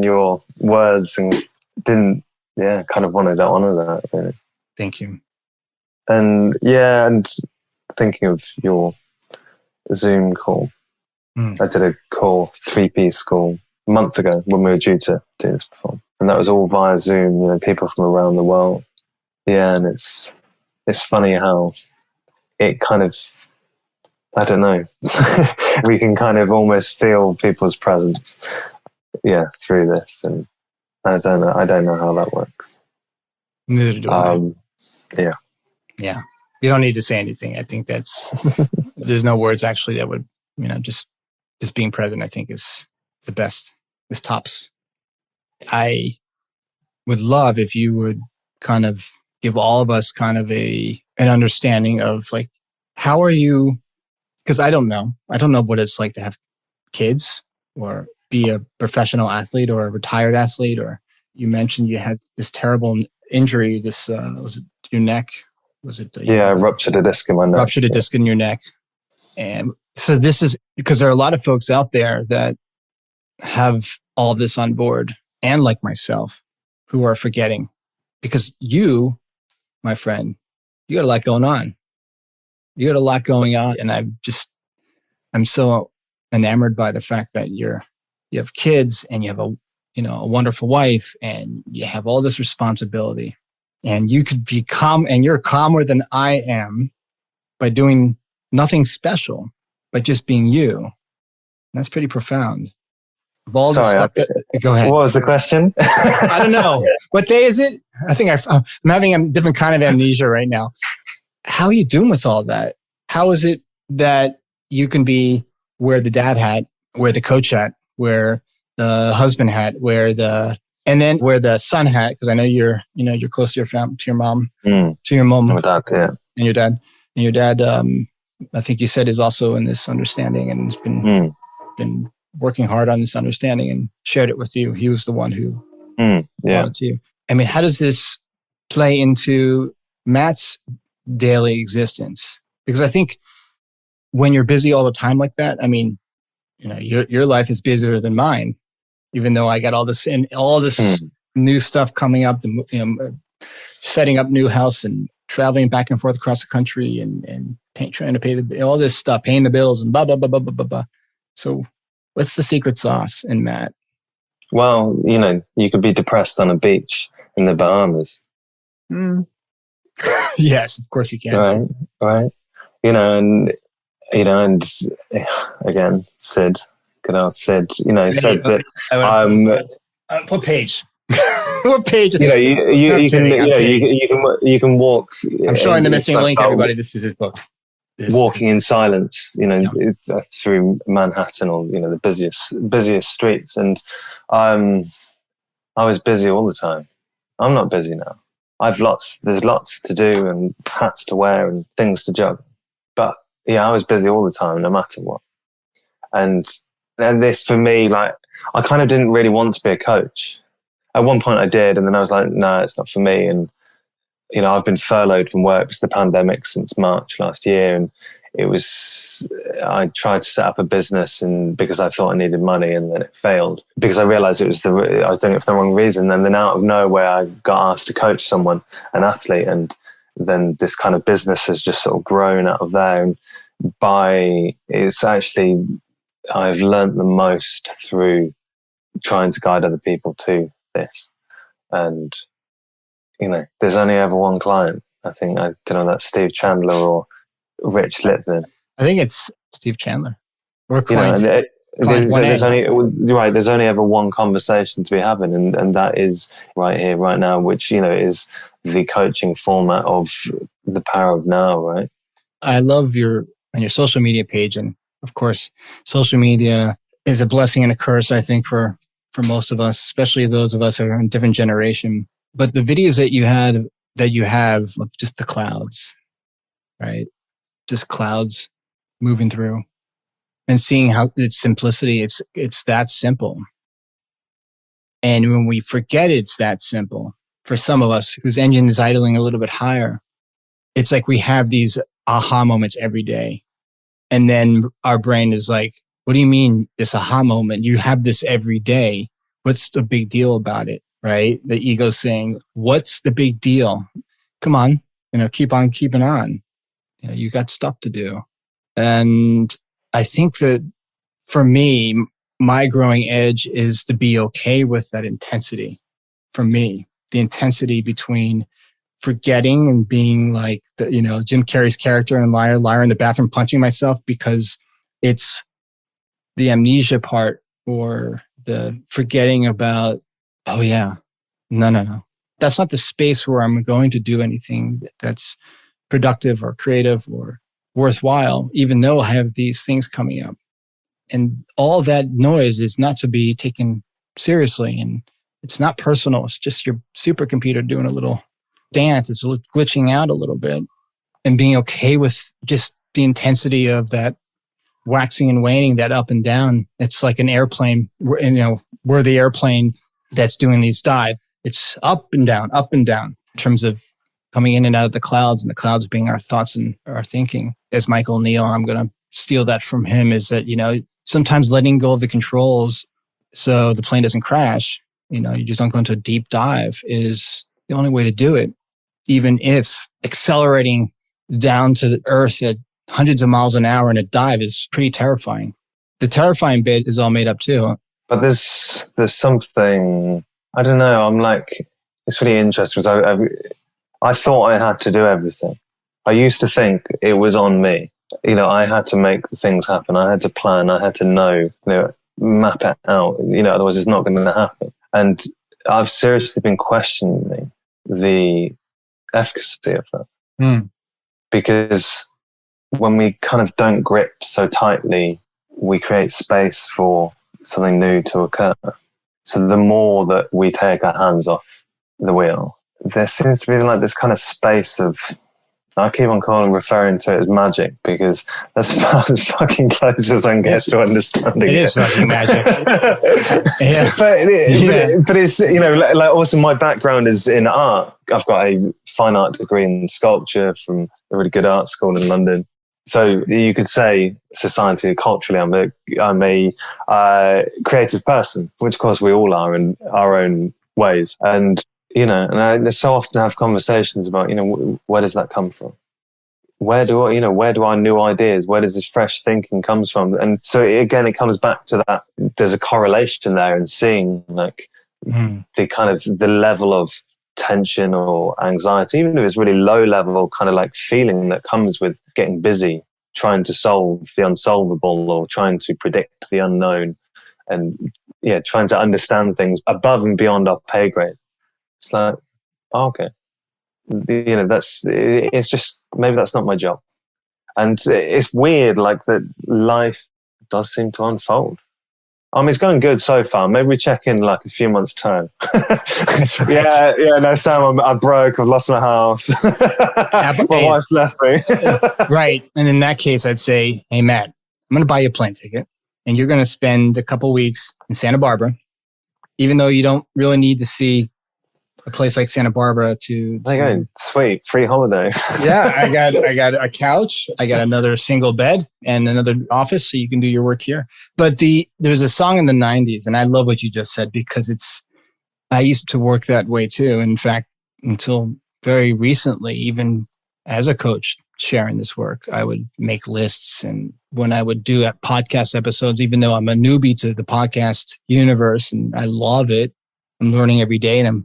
S2: your words and didn't, kind of wanted to honor that. Really.
S1: Thank you.
S2: And and thinking of your Zoom call, I did a call, 3P call, a month ago when we were due to do this before. And that was all via Zoom, people from around the world. Yeah, and it's funny how it kind of, I don't know, we can kind of almost feel people's presence, through this. And I don't know how that works.
S1: Neither do I.
S2: Yeah.
S1: Yeah. You don't need to say anything. I think there's no words actually that would, just being present, I think is the best. This tops. I would love if you would kind of give all of us kind of an understanding of like, how are you? Because I don't know what it's like to have kids or be a professional athlete or a retired athlete. Or you mentioned you had this terrible injury. This was it your neck? Was it?
S2: I ruptured a disc in my neck.
S1: Ruptured a disc in your neck. And so this is because there are a lot of folks out there that have all of this on board, and like myself, who are forgetting, because you, my friend, you got a lot going on. You got a lot going on. And I'm so enamored by the fact that you have kids and you have a wonderful wife and you have all this responsibility, and you could be calm, and you're calmer than I am by doing nothing special, but just being you. And that's pretty profound. Of all the stuff go ahead.
S2: What was the question?
S1: I don't know. What day is it? I think I'm having a different kind of amnesia right now. How are you doing with all that? How is it that you can be where the dad hat, where the coach hat, where the husband hat, where the son hat? Because I know you're close to your family, to your mom, to your mom,
S2: my dad, yeah,
S1: and your dad. I think you said is also in this understanding and has been working hard on this understanding and shared it with you. He was the one who brought it to you. I mean, how does this play into Matt's daily existence? Because I think when you're busy all the time like that, I mean, your life is busier than mine, even though I got all this new stuff coming up, setting up new house and traveling back and forth across the country and trying to pay all this stuff, paying the bills and blah, blah, blah, blah, blah, blah, blah. So what's the secret sauce in Matt?
S2: Well, you could be depressed on a beach in the Bahamas.
S1: Yes, of course you can.
S2: Right. And again, Sid, good old Sid, said that
S1: what page? What page?
S2: You can walk.
S1: I'm showing the missing link, everybody. This is his book.
S2: Walking in silence, through Manhattan or the busiest streets, and I was busy all the time. I'm not busy now. There's lots to do and hats to wear and things to juggle. But I was busy all the time, no matter what. And this for me, like, I kind of didn't really want to be a coach. At one point I did, and then I was like, no, it's not for me. And I've been furloughed from work because of the pandemic since March last year, and I tried to set up a business and because I thought I needed money, and then it failed because I realized I was doing it for the wrong reason. And then out of nowhere, I got asked to coach someone, an athlete, and then this kind of business has just sort of grown out of there. And I've learned the most through trying to guide other people to this. And there's only ever one client. I think, I don't know, that's Steve Chandler or Rich Litvin.
S1: I think it's Steve Chandler or a client. client 1A.
S2: There's only ever one conversation to be having, and that is right here, right now, which, is the coaching format of the power of now, right?
S1: I love your social media page. And of course, social media is a blessing and a curse, I think, for most of us, especially those of us who are in a different generation. But the videos that you have of just the clouds, right? Just clouds moving through and seeing how its simplicity, it's that simple. And when we forget it's that simple, for some of us whose engine is idling a little bit higher, it's like we have these aha moments every day. And then our brain is like, what do you mean this aha moment? You have this every day. What's the big deal about it? Right? The ego's saying, what's the big deal? Come on, keep on keeping on. You got stuff to do. And I think that for me, my growing edge is to be okay with that intensity. For me, the intensity between forgetting and being like Jim Carrey's character in Liar in the bathroom punching myself, because it's the amnesia part or the forgetting about, oh yeah, no. That's not the space where I'm going to do anything that's productive or creative or worthwhile, even though I have these things coming up. And all that noise is not to be taken seriously. And it's not personal. It's just your supercomputer doing a little dance. It's glitching out a little bit, and being okay with just the intensity of that waxing and waning, that up and down. It's like an airplane, we're the airplane that's doing these dives. It's up and down in terms of coming in and out of the clouds, and the clouds being our thoughts and our thinking. As Michael Neal, I'm going to steal that from him, is that, sometimes letting go of the controls so the plane doesn't crash, you just don't go into a deep dive, is the only way to do it. Even if accelerating down to the earth at hundreds of miles an hour in a dive is pretty terrifying. The terrifying bit is all made up too.
S2: But there's something, I don't know, I'm like, it's really interesting because I thought I had to do everything. I used to think it was on me. I had to make things happen. I had to plan. I had to know, map it out, otherwise it's not going to happen. And I've seriously been questioning the efficacy of that. Because when we kind of don't grip so tightly, we create space for something new to occur. So the more that we take our hands off the wheel, there seems to be like this kind of space of, I keep on referring to it as magic, because that's about as fucking close as I can get to understanding it.
S1: It is fucking magic. Yeah.
S2: But it's, like also my background is in art. I've got a fine art degree in sculpture from a really good art school in London. So you could say society, culturally, I'm a creative person, which of course we all are in our own ways. And and I so often have conversations about, where does that come from? Where do our new ideas, where does this fresh thinking comes from? And so again, it comes back to that. There's a correlation there, and seeing like the kind of the level of tension or anxiety, even if it's really low level, kind of like feeling that comes with getting busy, trying to solve the unsolvable or trying to predict the unknown, and trying to understand things above and beyond our pay grade. It's like, okay, it's just, maybe that's not my job. And it's weird, like that life does seem to unfold. I mean, it's going good so far. Maybe we check in like a few months' time.
S1: That's right.
S2: No, Sam, I'm broke. I've lost my house. My wife left me.
S1: Right. And in that case, I'd say, hey, Matt, I'm going to buy you a plane ticket, and you're going to spend a couple weeks in Santa Barbara, even though you don't really need to see a place like Santa Barbara to
S2: sweet free holiday.
S1: Yeah, I got a couch, I got another single bed and another office, so you can do your work here. But there's a song in the 90s, and I love what you just said, because I used to work that way too. In fact, until very recently, even as a coach sharing this work, I would make lists, and when I would do podcast episodes, even though I'm a newbie to the podcast universe and I love it, I'm learning every day, and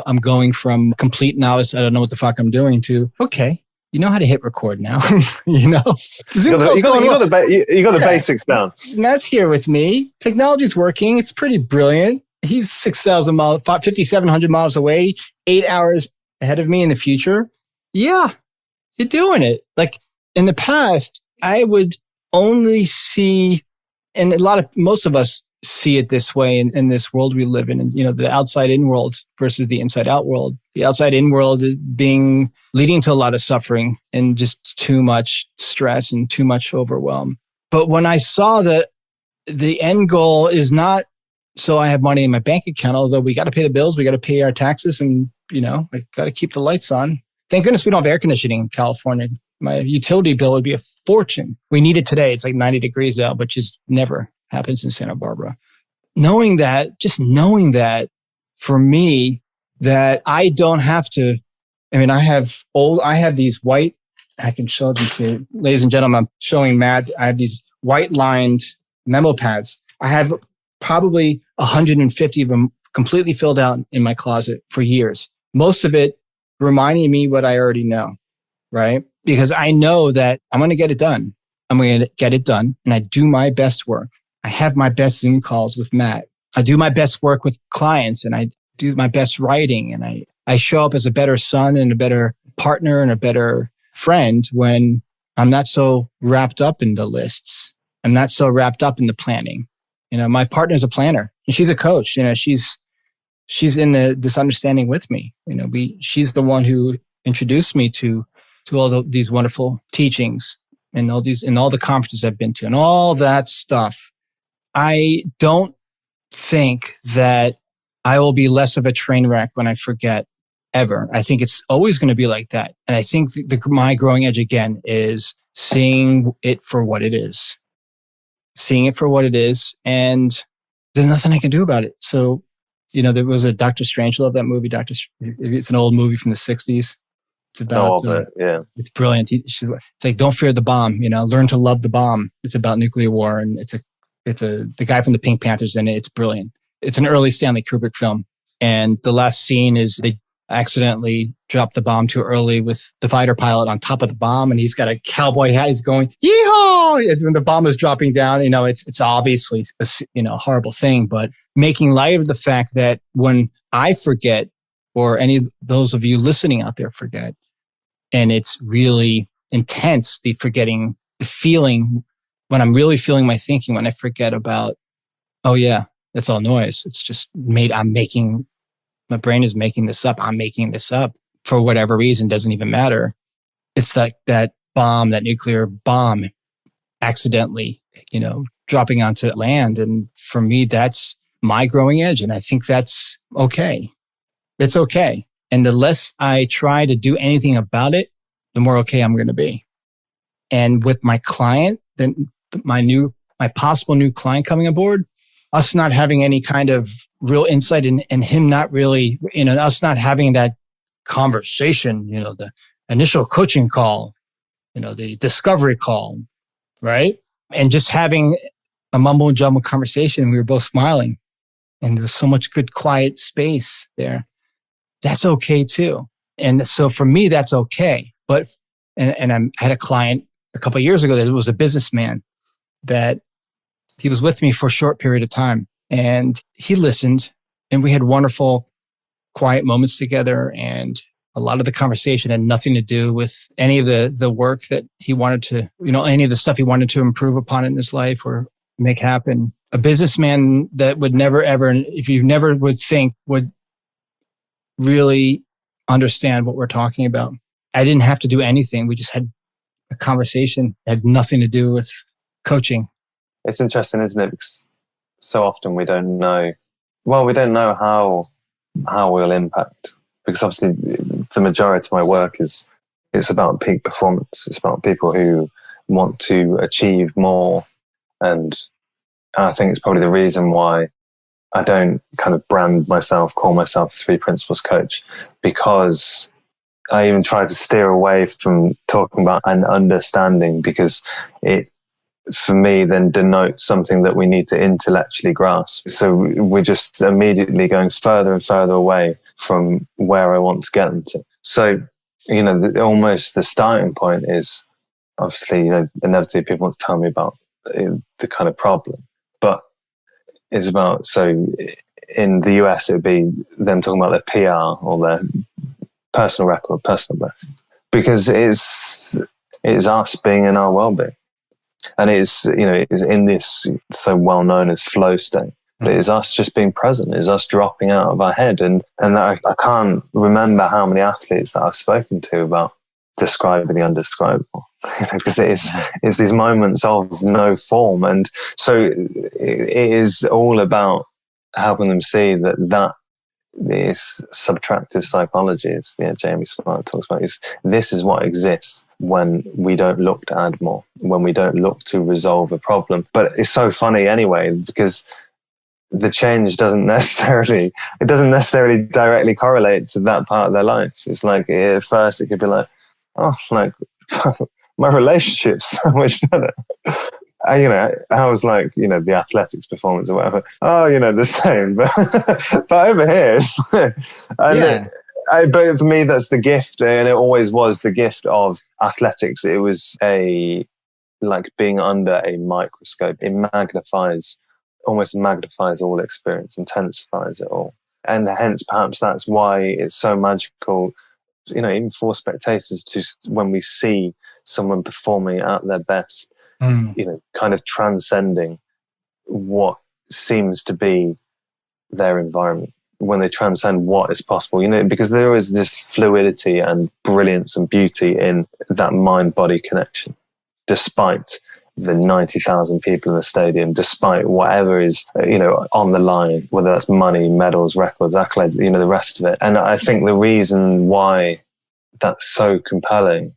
S1: I'm going from complete novice, I don't know what the fuck I'm doing, to, okay, you know how to hit record now. You know,
S2: you got the basics down.
S1: Matt's here with me. Technology's working. It's pretty brilliant. He's 6,000 miles, 5,700 miles away, 8 hours ahead of me in the future. Yeah, you're doing it. Like in the past, I would only see, and most of us see it this way in this world we live in, and, you know, the outside in world versus the inside out world. The outside in world leading to a lot of suffering and just too much stress and too much overwhelm. But when I saw that the end goal is not so I have money in my bank account, although we got to pay the bills, we got to pay our taxes, and, you know, I got to keep the lights on. Thank goodness we don't have air conditioning in California. My utility bill would be a fortune. We need it today. It's like 90 degrees out, but just never happens in Santa Barbara. Knowing that for me, that I don't have to, I mean, I have these white, I can show them to you, ladies and gentlemen, I'm showing Matt, I have these white lined memo pads. I have probably 150 of them completely filled out in my closet for years. Most of it reminding me what I already know, right? Because I know that I'm going to get it done. I'm going to get it done. And I do my best work. I have my best Zoom calls with Matt. I do my best work with clients, and I do my best writing. And I show up as a better son and a better partner and a better friend when I'm not so wrapped up in the lists. I'm not so wrapped up in the planning. You know, my partner's a planner and she's a coach. You know, she's in this understanding with me. You know, she's the one who introduced me to all these wonderful teachings and all the conferences I've been to and all that stuff. I don't think that I will be less of a train wreck when I forget ever. I think it's always going to be like that. And I think my growing edge again is seeing it for what it is. Seeing it for what it is, and there's nothing I can do about it. So, you know, there was a Dr. Strangelove, that movie. It's an old movie from the 60s. It's about, it's brilliant. It's like, don't fear the bomb, you know, learn to love the bomb. It's about nuclear war, and the guy from the Pink Panthers in it. It's brilliant. It's an early Stanley Kubrick film. And the last scene is they accidentally dropped the bomb too early with the fighter pilot on top of the bomb, and he's got a cowboy hat. He's going, yeehaw! When the bomb is dropping down, you know, it's obviously a, you know, horrible thing, but making light of the fact that when I forget, or any of those of you listening out there forget, and it's really intense, the forgetting, the feeling, when I'm really feeling my thinking, when I forget about, oh yeah, that's all noise. It's just my brain is making this up. I'm making this up for whatever reason, doesn't even matter. It's like that bomb, that nuclear bomb accidentally, you know, dropping onto land. And for me, that's my growing edge. And I think that's okay. It's okay. And the less I try to do anything about it, the more okay I'm going to be. And with my client, then my possible new client coming aboard, us not having any kind of real insight and him not really, you know, us not having that conversation, you know, the initial coaching call, you know, the discovery call, right? And just having a mumble and jumble conversation. We were both smiling and there was so much good, quiet space there. That's okay too. And so for me, that's okay. But, and I had a client a couple of years ago that was a businessman that he was with me for a short period of time. And he listened, and we had wonderful, quiet moments together. And a lot of the conversation had nothing to do with any of the work that he wanted to, you know, any of the stuff he wanted to improve upon in his life or make happen. A businessman that would never, ever, if you never would think, would really understand what we're talking about. I didn't have to do anything. We just had a conversation that had nothing to do with coaching.
S2: It's interesting, isn't it? Because so often we don't know how we'll impact, because obviously the majority of my work it's about peak performance. It's about people who want to achieve more. And I think it's probably the reason why I don't kind of call myself a 3 principles coach, because I even try to steer away from talking about an understanding, because it, for me, then denotes something that we need to intellectually grasp. So we're just immediately going further and further away from where I want to get them to. So almost the starting point is obviously, inevitably people want to tell me about the kind of problem, but it's about, so in the US, it'd be them talking about their PR or their personal record, personal best, because it's us being in our well-being. And it's in this so well known as flow state. But it's us just being present, it's us dropping out of our head. And I can't remember how many athletes that I've spoken to about describing the undescribable, because it's these moments of no form. And so it is all about helping them see that this subtractive psychology, as Jamie Smart talks about, this is what exists when we don't look to add more, when we don't look to resolve a problem. But it's so funny anyway, because the change doesn't necessarily directly correlate to that part of their life. It's like, at first it could be like, oh, like my relationship's so much better. I was like, the athletics performance or whatever. Oh, the same. But over here, it's but for me, that's the gift. And it always was the gift of athletics. It was like being under a microscope. It almost magnifies all experience, intensifies it all. And hence, perhaps that's why it's so magical, even for spectators, when we see someone performing at their best, kind of transcending what seems to be their environment, when they transcend what is possible, because there is this fluidity and brilliance and beauty in that mind-body connection, despite the 90,000 people in the stadium, despite whatever is, on the line, whether that's money, medals, records, accolades, the rest of it. And I think the reason why that's so compelling,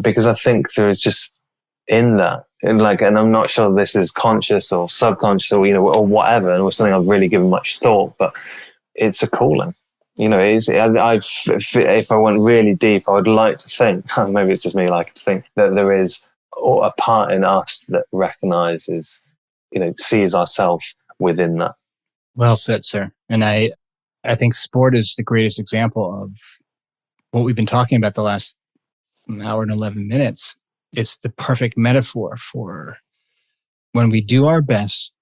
S2: because I think there is just in that, and I'm not sure this is conscious or subconscious or or whatever, and it was something I've really given much thought, but it's a calling. If I went really deep, I would like to think, maybe it's just me like to think, that there is a part in us that recognizes, sees ourselves within that.
S1: Well said, sir. And I think sport is the greatest example of what we've been talking about the last hour and 11 minutes. It's the perfect metaphor for when we do our best,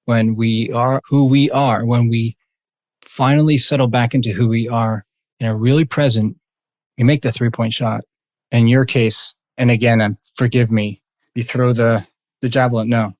S1: when we are who we are, when we finally settle back into who we are and are really present, you make the 3-point shot. In your case, and again, forgive me, you throw the javelin. No,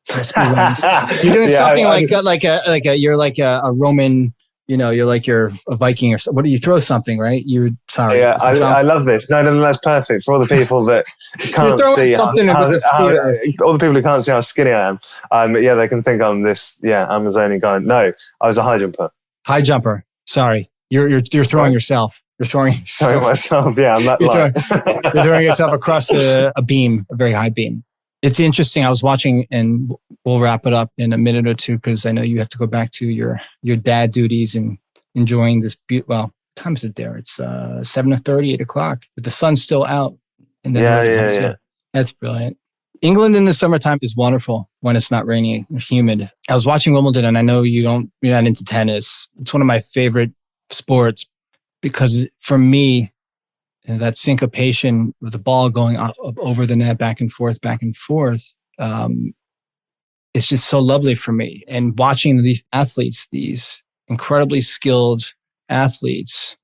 S1: you're doing something you're like a Roman. You're like you're a Viking or something. What do you throw something, right? Sorry.
S2: Yeah, I love this. No, that's perfect for all the people that can't see all the people who can't see how skinny I am. They can think I'm this Amazonian guy. No, I was a high jumper.
S1: High jumper. Sorry, you're throwing yourself. You're throwing
S2: myself. Yeah, I'm that light.
S1: You're throwing yourself across a beam, a very high beam. It's interesting. I was watching, and we'll wrap it up in a minute or two because I know you have to go back to your dad duties and enjoying this. Well, time is it there? It's 7:30, 8 o'clock, but the sun's still out. And then that's brilliant. England in the summertime is wonderful when it's not rainy or humid. I was watching Wimbledon, and I know you're not into tennis. It's one of my favorite sports because for me, that syncopation with the ball going up over the net, back and forth, it's just so lovely for me. And watching these athletes, these incredibly skilled athletes,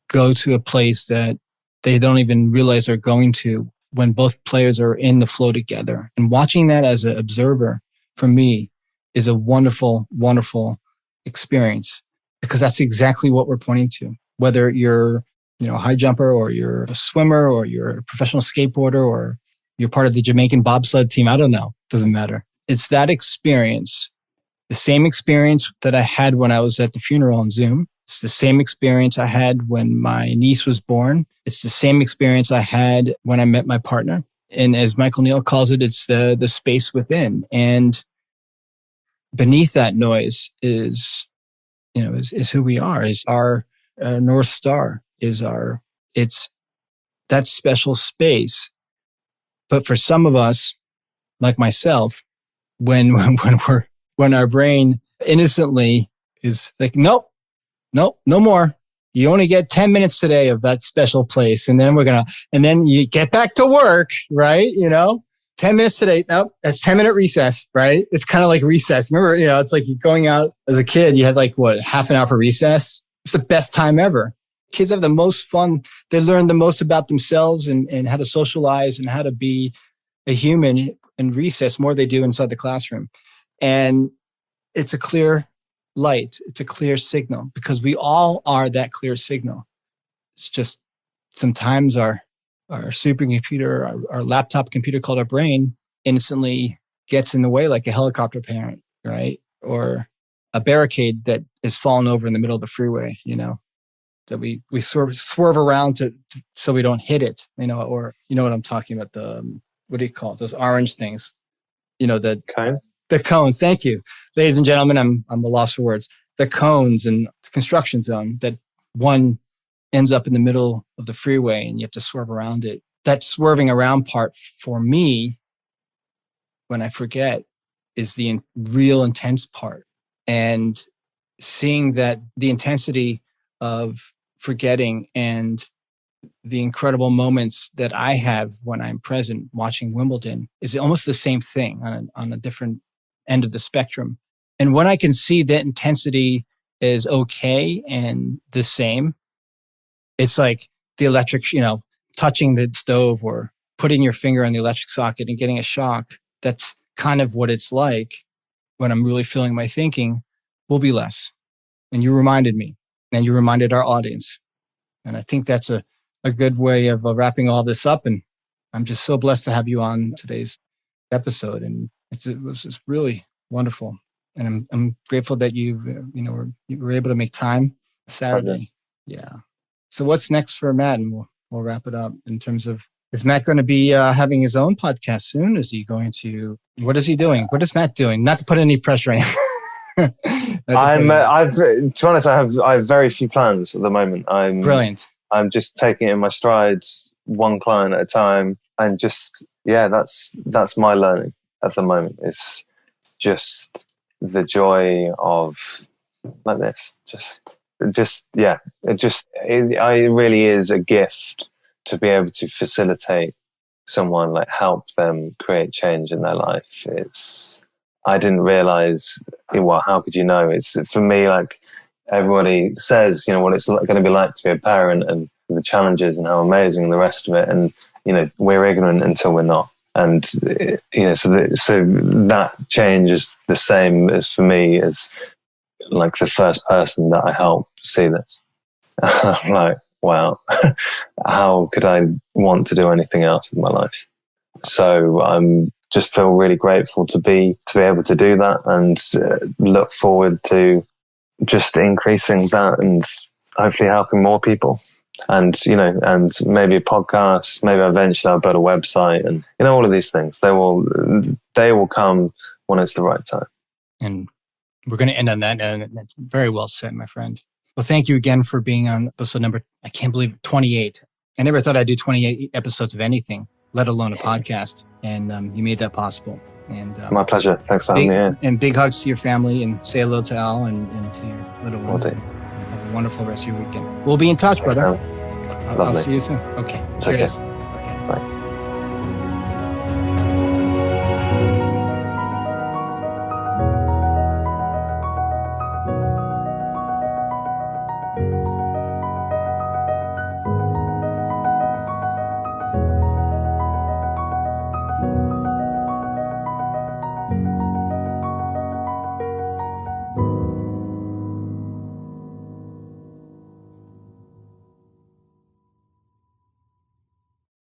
S1: go to a place that they don't even realize they're going to when both players are in the flow together. And watching that as an observer, for me, is a wonderful, wonderful experience because that's exactly what we're pointing to. Whether you're a high jumper or you're a swimmer or you're a professional skateboarder or you're part of the Jamaican bobsled team. I don't know. Doesn't matter. It's that experience, the same experience that I had when I was at the funeral on Zoom. It's the same experience I had when my niece was born. It's the same experience I had when I met my partner. And as Michael Neal calls it, it's the space within. And beneath that noise is who we are, is our North Star. It's that special space. But for some of us, like myself, when our brain innocently is like, nope, no more. You only get 10 minutes today of that special place. And then and then you get back to work, right? 10 minutes today. Nope. That's 10-minute recess, right? It's kind of like recess. Remember, it's like you're going out as a kid, you had like half an hour for recess. It's the best time ever. Kids have the most fun. They learn the most about themselves and how to socialize and how to be a human in recess more they do inside the classroom. And it's a clear light. It's a clear signal because we all are that clear signal. It's just sometimes our supercomputer, our laptop computer called our brain instantly gets in the way like a helicopter parent, right? Or a barricade that is fallen over in the middle of the freeway, that we swerve around so we don't hit it, or what I'm talking about, what do you call it? Those orange things, the cones. Thank you. Ladies and gentlemen, I'm a loss for words. The cones and the construction zone that one ends up in the middle of the freeway and you have to swerve around it. That swerving around part for me, when I forget, is the real intense part. And seeing that the intensity of forgetting and the incredible moments that I have when I'm present watching Wimbledon is almost the same thing on a different end of the spectrum. And when I can see that intensity is okay and the same, it's like the electric, touching the stove or putting your finger on the electric socket and getting a shock. That's kind of what it's like when I'm really feeling my thinking will be less. And you reminded me, and you reminded our audience. And I think that's a good way of wrapping all this up. And I'm just so blessed to have you on today's episode. And it was just really wonderful. And I'm grateful that you were able to make time Saturday. Yeah. So what's next for Matt? And we'll wrap it up in terms of, is Matt going to be having his own podcast soon? Is he going to, what is he doing? What is Matt doing? Not to put any pressure on him.
S2: To be honest, I have very few plans at the moment.
S1: Brilliant.
S2: I'm just taking it in my stride, one client at a time, and just that's my learning at the moment. It's just the joy of like this. It really is a gift to be able to facilitate someone, like help them create change in their life. I didn't realize, how could you know? It's for me, like everybody says, what it's going to be like to be a parent and the challenges and how amazing and the rest of it. And, we're ignorant until we're not. And, so that change is the same as for me as like the first person that I help see this. I'm like, wow, how could I want to do anything else in my life? So I'm just feel really grateful to be able to do that, and look forward to just increasing that and hopefully helping more people. And, and maybe a podcast, maybe eventually I'll build a website, and, all of these things, they will come when it's the right time.
S1: And we're going to end on that. And that's very well said, my friend. Well, thank you again for being on episode number, I can't believe 28. I never thought I'd do 28 episodes of anything, let alone a podcast. And you made that possible. And
S2: my pleasure. Thanks for having me here.
S1: And big hugs to your family, and say hello to Al and to your little ones. And have a wonderful rest of your weekend. We'll be in touch, brother. I'll see you soon. Okay.
S2: Cheers.
S1: Okay.
S2: Bye.